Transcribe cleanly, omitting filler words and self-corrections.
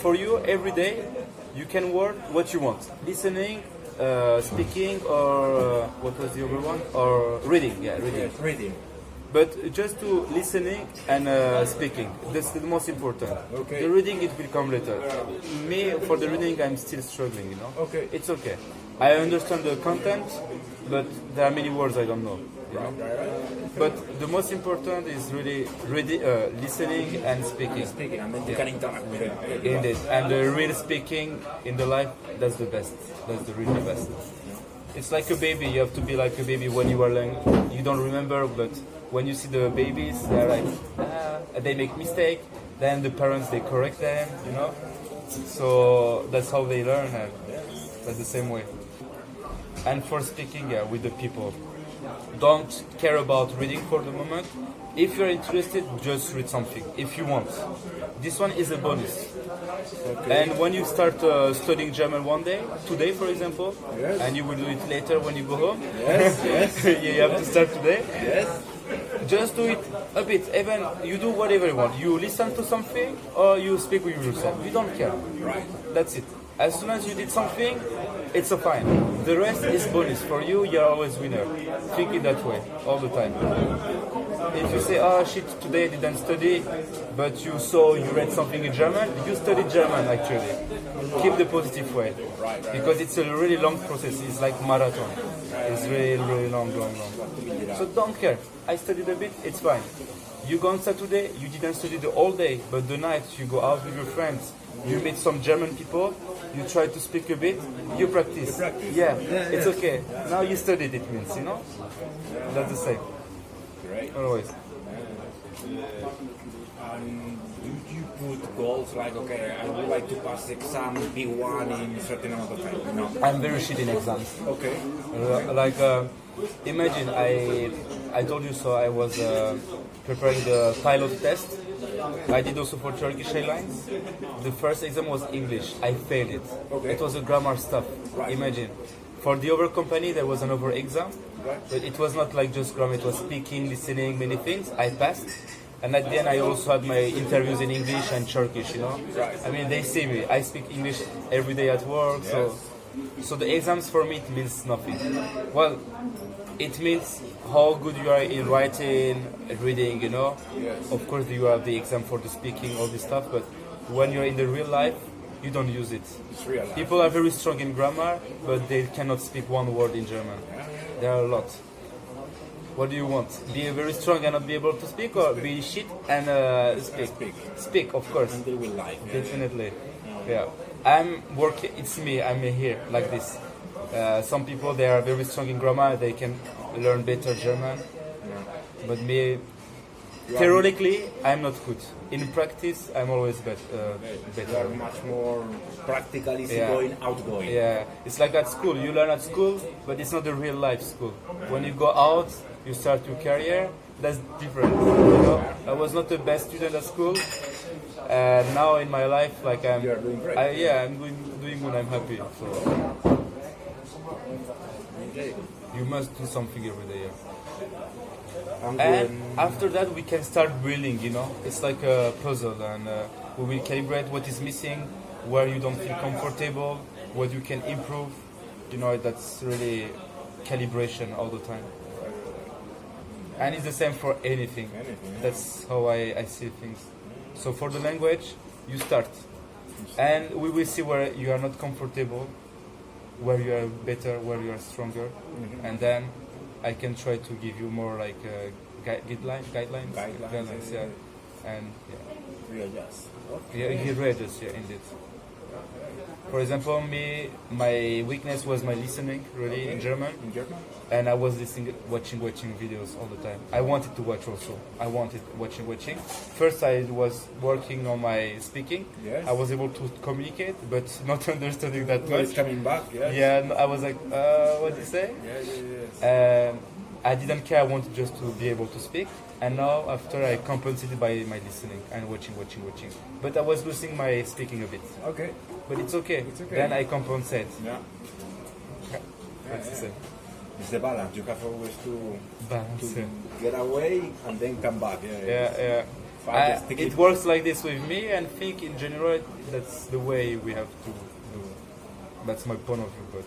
for you every day you can work what you want: listening, speaking, or what was the other one? Or reading. Yeah, reading. Yes, reading. But just to listening and speaking, that's the most important. Okay. The reading it will come later. Me, for the reading, I'm still struggling. Okay. It's okay. I understand the content, but there are many words I don't know. But the most important is really listening and speaking. Speaking, and then you can interact with it. Indeed, and the real speaking in the life, that's the best. That's the really best. It's like a baby. You have to be like a baby when you are young. You don't remember, but when you see the babies, they're like, they make mistake. Then the parents they correct them. So that's how they learn. And that's the same way. And for speaking, with the people, don't care about reading for the moment. If you're interested, just read something if you want. This one is a bonus. Okay. And when you start studying German one day, today for example, yes. And you will do it later when you go home. Yes, yes. You have to start today. Yes. Just do it a bit. Even you do whatever you want. You listen to something or you speak with yourself. You don't care. Right. That's it. As soon as you did something, it's a fine. The rest is bonus. For you, you're always winner. Think it that way all the time. If you say, oh shit, today I didn't study, but you read something in German, you studied German actually. Keep the positive way. Because it's a really long process. It's like marathon. It's really, really long. So don't care. I studied a bit, it's fine. You go on Saturday, you didn't study the whole day, but the night you go out with your friends, you meet some German people, you try to speak a bit, you practice. Yeah, it's okay. Now you studied, it means, That's the same. Great. Always. Do you put goals like, okay, I would like to pass exam B1 in a certain amount of time? No. I'm very shit in exams. Okay. Imagine I told you so. I was preparing the pilot test. I did also for Turkish Airlines. The first exam was English. I failed it. Okay. It was a grammar stuff. Right. Imagine. For the other company, there was another exam. Right. But it was not like just grammar. It was speaking, listening, many things. I passed. And at the end, I also had my interviews in English and Turkish, Right. I mean, they see me. I speak English every day at work, so the exams for me, it means nothing. Well, it means how good you are in writing, reading, Yes. Of course, you have the exam for the speaking, all this stuff, but when you're in the real life, you don't use it. It's real life. People are very strong in grammar, but they cannot speak one word in German. There are a lot. What do you want? Be very strong and not be able to speak, or be shit and speak? Speak, of course. And they will like. Definitely. Yeah. I'm working. It's me. I'm here like this. Some people they are very strong in grammar. They can learn better German. But me, theoretically, I'm not good. In practice, I'm always You better. are much more practical, easygoing, outgoing. Yeah, it's like at school. You learn at school, but it's not a real life school. When you go out, you start your career. That's different. I was not the best student at school, and now in my life, like You are doing great. I'm doing good. I'm happy. So Okay. you must do something every day. Yeah. And And after that, we can start building. It's like a puzzle, and we will calibrate what is missing, where you don't feel comfortable, what you can improve. That's really calibration all the time. And it's the same for anything. That's how I see things. So for the language, you start, and we will see where you are not comfortable, where you are better, where you are stronger, and then I can try to give you more like guidelines. Yeah, and readjust. he reads, indeed. For example, my weakness was my listening, really, in German. In German? And I was watching videos all the time. I wanted to watch also. I wanted watching. First, I was working on my speaking. Yes. I was able to communicate, but not understanding that Now it's much. coming back, yes. Yeah, and I was like, what did you say? Yes. I didn't care. I wanted just to be able to speak. And now, after I compensated by my listening and watching. But I was losing my speaking a bit. Okay. But it's okay. It's okay. Then I compensate. Yeah. That's the same. It's the balance. You have always to Balance. get away and then come back. Yeah. stick it works like this with me, and think in general that's the way we have to do. That's my point of view, but